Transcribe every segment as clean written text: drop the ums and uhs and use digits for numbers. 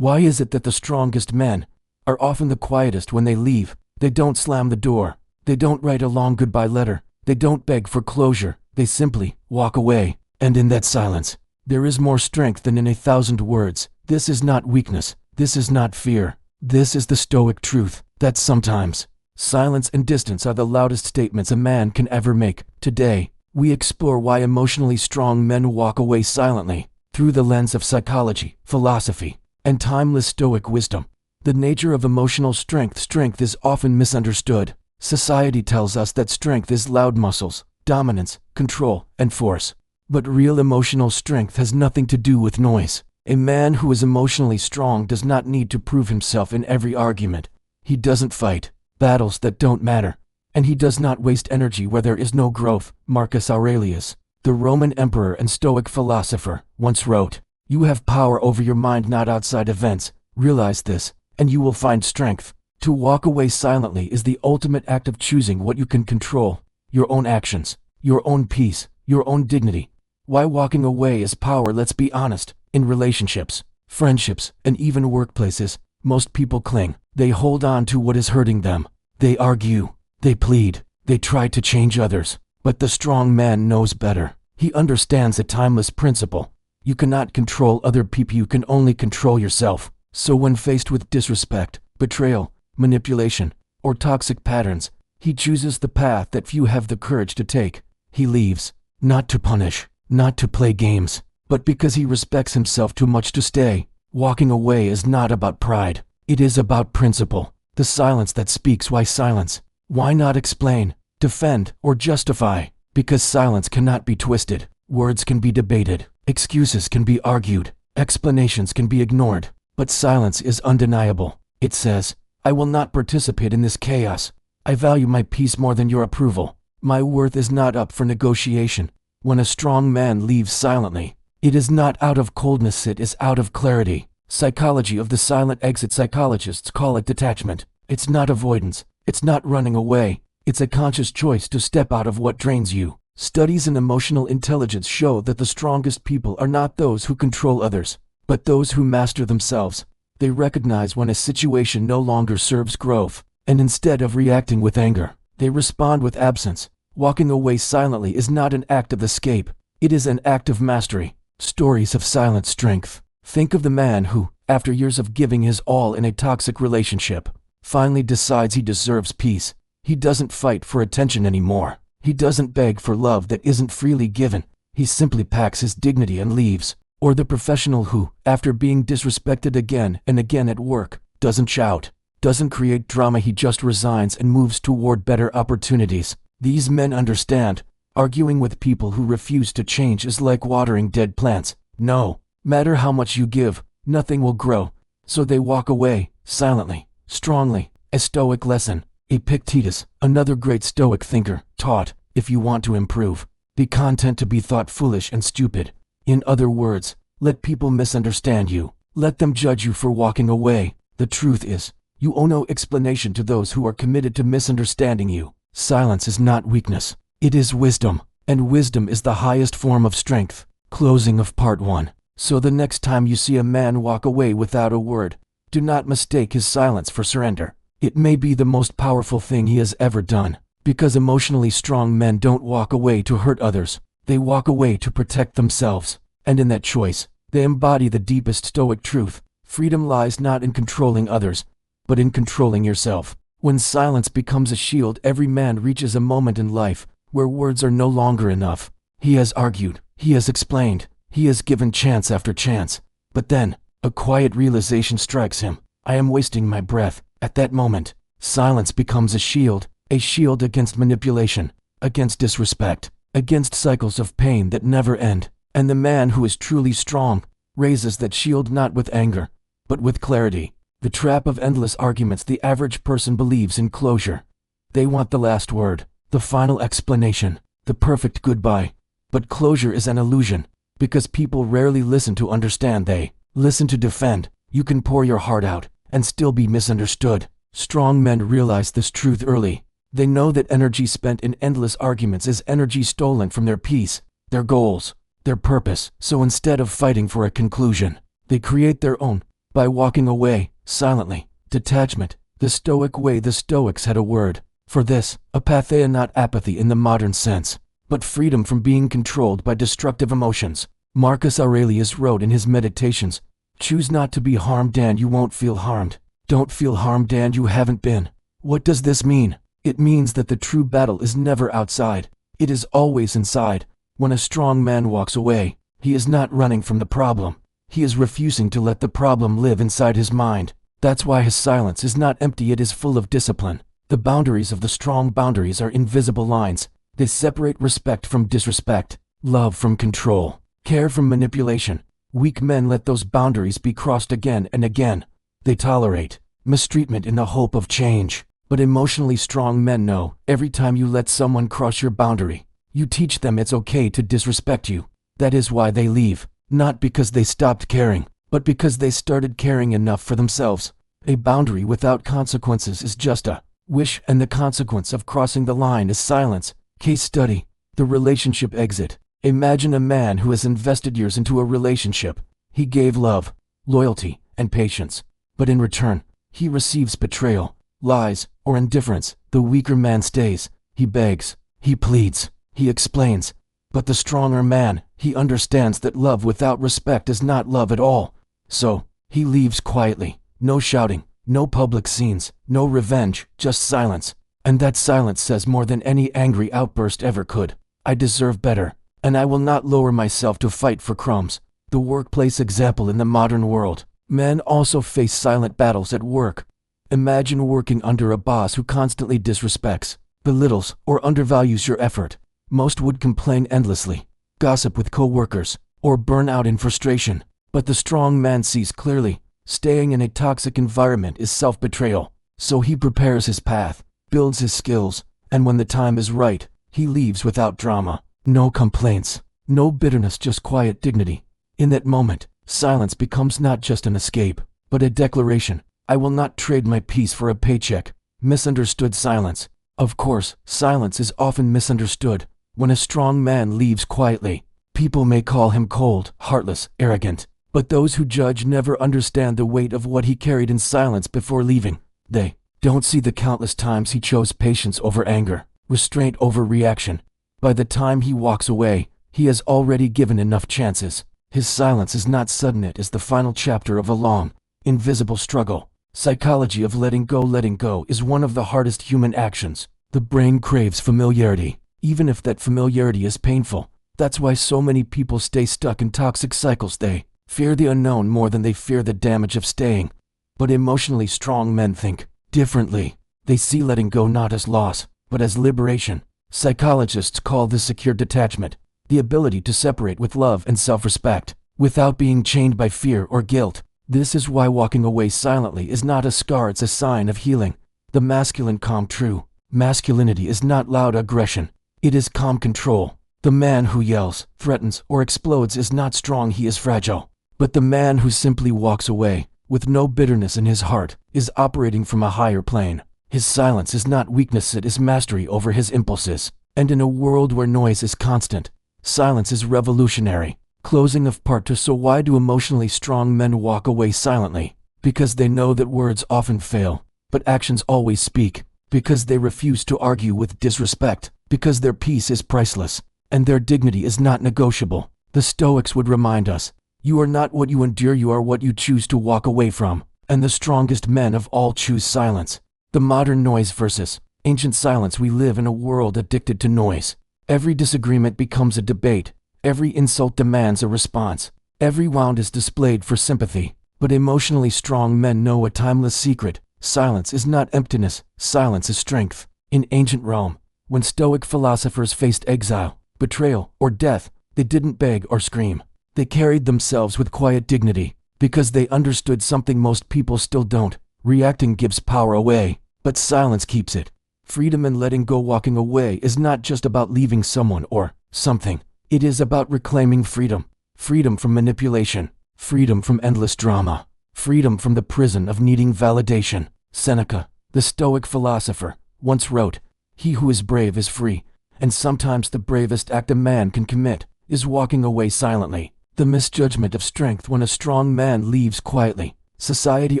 Why is it that the strongest men are often the quietest when they leave? They don't slam the door. They don't write a long goodbye letter. They don't beg for closure. They simply walk away. And in that silence, there is more strength than in 1,000 words. This is not weakness. This is not fear. This is the Stoic truth that sometimes silence and distance are the loudest statements a man can ever make. Today, we explore why emotionally strong men walk away silently through the lens of psychology, philosophy, and timeless Stoic wisdom. The nature of emotional strength. Strength is often misunderstood. Society tells us that strength is loud muscles, dominance, control, and force. But real emotional strength has nothing to do with noise. A man who is emotionally strong does not need to prove himself in every argument. He doesn't fight battles that don't matter. And he does not waste energy where there is no growth. Marcus Aurelius, the Roman emperor and Stoic philosopher, once wrote, "You have power over your mind, not outside events. Realize this, and you will find strength." To walk away silently is the ultimate act of choosing what you can control: your own actions, your own peace, your own dignity. Why walking away is power? Let's be honest. In relationships, friendships, and even workplaces, most people cling. They hold on to what is hurting them. They argue. They plead. They try to change others. But the strong man knows better. He understands a timeless principle. You cannot control other people. You can only control yourself. So when faced with disrespect, betrayal, manipulation, or toxic patterns, he chooses the path that few have the courage to take. He leaves, not to punish, not to play games, but because he respects himself too much to stay. Walking away is not about pride. It is about principle. The silence that speaks. Why silence? Why not explain, defend, or justify? Because silence cannot be twisted. Words can be debated. Excuses can be argued. Explanations can be ignored. But silence is undeniable. It says, "I will not participate in this chaos. I value my peace more than your approval. My worth is not up for negotiation." When a strong man leaves silently, it is not out of coldness, it is out of clarity. Psychology of the silent exit. Psychologists call it detachment. It's not avoidance. It's not running away. It's a conscious choice to step out of what drains you. Studies in emotional intelligence show that the strongest people are not those who control others, but those who master themselves. They recognize when a situation no longer serves growth, and instead of reacting with anger, they respond with absence. Walking away silently is not an act of escape. It is an act of mastery. Stories of silent strength. Think of the man who, after years of giving his all in a toxic relationship, finally decides he deserves peace. He doesn't fight for attention anymore. He doesn't beg for love that isn't freely given. He simply packs his dignity and leaves. Or the professional who, after being disrespected again and again at work, doesn't shout, doesn't create drama. He just resigns and moves toward better opportunities. These men understand. Arguing with people who refuse to change is like watering dead plants. No matter how much you give, nothing will grow. So they walk away, silently, strongly. A Stoic lesson. Epictetus, another great Stoic thinker, taught, if you want to improve, be content to be thought foolish and stupid. In other words, let people misunderstand you. Let them judge you for walking away. The truth is, you owe no explanation to those who are committed to misunderstanding you. Silence is not weakness. It is wisdom, and wisdom is the highest form of strength. Closing of part 1. So the next time you see a man walk away without a word, do not mistake his silence for surrender. It may be the most powerful thing he has ever done, because emotionally strong men don't walk away to hurt others. They walk away to protect themselves, and in that choice, they embody the deepest Stoic truth. Freedom lies not in controlling others, but in controlling yourself. When silence becomes a shield, every man reaches a moment in life where words are no longer enough. He has argued, he has explained, he has given chance after chance. But then, a quiet realization strikes him. I am wasting my breath. At that moment, silence becomes a shield against manipulation, against disrespect, against cycles of pain that never end. And the man who is truly strong raises that shield not with anger, but with clarity. The trap of endless arguments. The average person believes in closure. They want the last word, the final explanation, the perfect goodbye. But closure is an illusion, because people rarely listen to understand. They listen to defend. You can pour your heart out and still be misunderstood. Strong men realize this truth early. They know that energy spent in endless arguments is energy stolen from their peace, their goals, their purpose. So instead of fighting for a conclusion, they create their own. By walking away, silently. Detachment. The Stoic way. The Stoics had a word for this, apatheia, not apathy in the modern sense, but freedom from being controlled by destructive emotions. Marcus Aurelius wrote in his Meditations, "Choose not to be harmed and you won't feel harmed. Don't feel harmed and you haven't been." What does this mean? It means that the true battle is never outside. It is always inside. When a strong man walks away, he is not running from the problem. He is refusing to let the problem live inside his mind. That's why his silence is not empty, it is full of discipline. The boundaries of the strong boundaries are invisible lines. They separate respect from disrespect, love from control, care from manipulation. Weak men let those boundaries be crossed again and again. They tolerate mistreatment in the hope of change. But emotionally strong men know, every time you let someone cross your boundary, you teach them it's okay to disrespect you. That is why they leave, not because they stopped caring, but because they started caring enough for themselves. A boundary without consequences is just a wish, and the consequence of crossing the line is silence. Case study: the relationship exit. Imagine a man who has invested years into a relationship. He gave love, loyalty, and patience. But in return, he receives betrayal, lies, or indifference. The weaker man stays. He begs, he pleads, he explains. But the stronger man, he understands that love without respect is not love at all. So, he leaves quietly. No shouting, no public scenes, no revenge, just silence. And that silence says more than any angry outburst ever could. I deserve better, and I will not lower myself to fight for crumbs. The workplace example in the modern world. Men also face silent battles at work. Imagine working under a boss who constantly disrespects, belittles, or undervalues your effort. Most would complain endlessly, gossip with co-workers, or burn out in frustration. But the strong man sees clearly. Staying in a toxic environment is self-betrayal. So he prepares his path, builds his skills, and when the time is right, he leaves without drama. No complaints, no bitterness, just quiet dignity. In that moment, silence becomes not just an escape, but a declaration. I will not trade my peace for a paycheck. Misunderstood silence. Of course, silence is often misunderstood. When a strong man leaves quietly, people may call him cold, heartless, arrogant. But those who judge never understand the weight of what he carried in silence before leaving. They don't see the countless times he chose patience over anger, restraint over reaction. By the time he walks away, he has already given enough chances. His silence is not sudden, it is the final chapter of a long, invisible struggle. Psychology of letting go. Letting go is one of the hardest human actions. The brain craves familiarity, even if that familiarity is painful. That's why so many people stay stuck in toxic cycles. They fear the unknown more than they fear the damage of staying. But emotionally strong men think differently. They see letting go not as loss, but as liberation. Psychologists call this secure detachment, the ability to separate with love and self-respect, without being chained by fear or guilt. This is why walking away silently is not a scar, it's a sign of healing. The masculine calm. True masculinity is not loud aggression, it is calm control. The man who yells, threatens, or explodes is not strong, he is fragile. But the man who simply walks away, with no bitterness in his heart, is operating from a higher plane. His silence is not weakness, it is mastery over his impulses. And in a world where noise is constant, silence is revolutionary. Closing of part 2. So why do emotionally strong men walk away silently? Because they know that words often fail, but actions always speak. Because they refuse to argue with disrespect. Because their peace is priceless, and their dignity is not negotiable. The Stoics would remind us, you are not what you endure, you are what you choose to walk away from. And the strongest men of all choose silence. The modern noise versus ancient silence. We live in a world addicted to noise. Every disagreement becomes a debate. Every insult demands a response. Every wound is displayed for sympathy. But emotionally strong men know a timeless secret. Silence is not emptiness, silence is strength. In ancient Rome, when Stoic philosophers faced exile, betrayal, or death, they didn't beg or scream. They carried themselves with quiet dignity, because they understood something most people still don't. Reacting gives power away, but silence keeps it. Freedom and letting go. Walking away is not just about leaving someone or something. It is about reclaiming freedom. Freedom from manipulation. Freedom from endless drama. Freedom from the prison of needing validation. Seneca, the Stoic philosopher, once wrote, "He who is brave is free," and sometimes the bravest act a man can commit is walking away silently. The misjudgment of strength. When a strong man leaves quietly, Society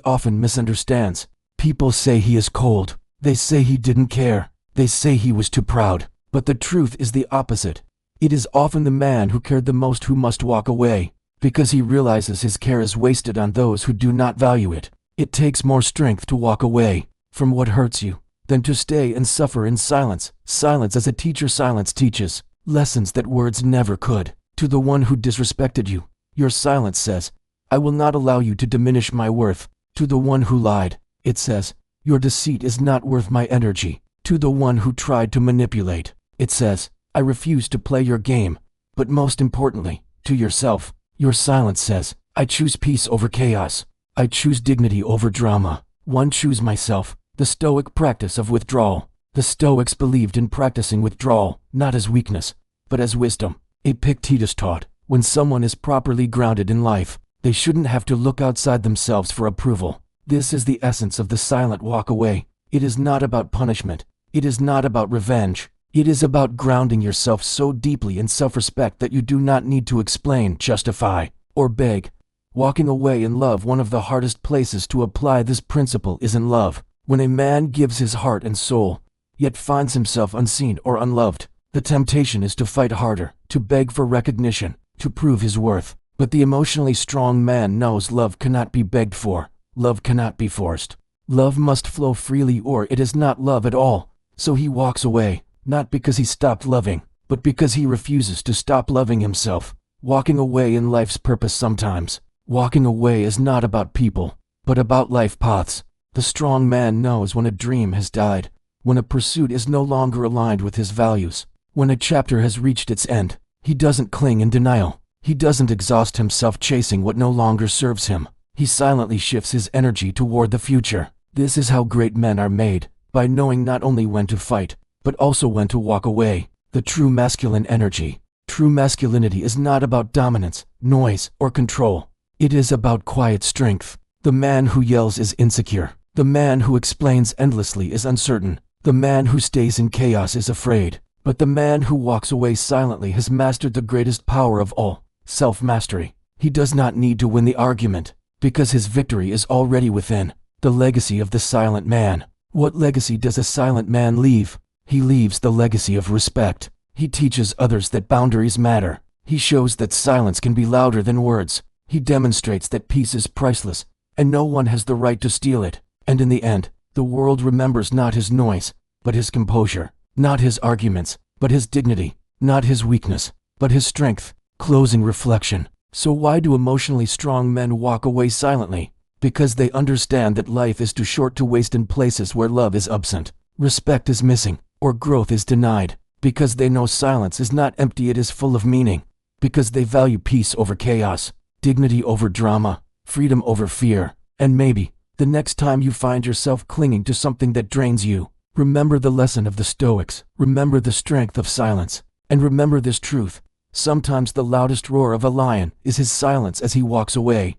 often misunderstands. People say he is cold. They say he didn't care. They say he was too proud. But the truth is the opposite. It is often the man who cared the most who must walk away, because he realizes his care is wasted on those who do not value it. It takes more strength to walk away from what hurts you than to stay and suffer in silence. Silence as a teacher. Silence teaches lessons that words never could. To the one who disrespected you, your silence says, I will not allow you to diminish my worth. To the one who lied, it says, your deceit is not worth my energy. To the one who tried to manipulate, it says, I refuse to play your game. But most importantly, to yourself, your silence says, I choose peace over chaos. I choose dignity over drama. One, choose myself. The Stoic practice of withdrawal. The Stoics believed in practicing withdrawal, not as weakness, but as wisdom. Epictetus taught, when someone is properly grounded in life, they shouldn't have to look outside themselves for approval. This is the essence of the silent walk away. It is not about punishment. It is not about revenge. It is about grounding yourself so deeply in self-respect that you do not need to explain, justify, or beg. Walking away in love. One of the hardest places to apply this principle is in love. When a man gives his heart and soul, yet finds himself unseen or unloved, the temptation is to fight harder, to beg for recognition, to prove his worth. But the emotionally strong man knows love cannot be begged for. Love cannot be forced. Love must flow freely or it is not love at all. So he walks away, not because he stopped loving, but because he refuses to stop loving himself. Walking away in life's purpose. Sometimes, walking away is not about people, but about life paths. The strong man knows when a dream has died, when a pursuit is no longer aligned with his values, when a chapter has reached its end. He doesn't cling in denial. He doesn't exhaust himself chasing what no longer serves him. He silently shifts his energy toward the future. This is how great men are made, by knowing not only when to fight, but also when to walk away. The true masculine energy. True masculinity is not about dominance, noise, or control. It is about quiet strength. The man who yells is insecure. The man who explains endlessly is uncertain. The man who stays in chaos is afraid. But the man who walks away silently has mastered the greatest power of all, self-mastery. He does not need to win the argument, because his victory is already within. The legacy of the silent man. What legacy does a silent man leave? He leaves the legacy of respect. He teaches others that boundaries matter. He shows that silence can be louder than words. He demonstrates that peace is priceless, and no one has the right to steal it. And in the end, the world remembers not his noise, but his composure. Not his arguments, but his dignity. Not his weakness, but his strength. Closing reflection. So why do emotionally strong men walk away silently? Because they understand that life is too short to waste in places where love is absent, respect is missing, or growth is denied. Because they know silence is not empty, it is full of meaning. Because they value peace over chaos, dignity over drama, freedom over fear. And maybe, the next time you find yourself clinging to something that drains you, remember the lesson of the Stoics, remember the strength of silence, and remember this truth. Sometimes the loudest roar of a lion is his silence as he walks away.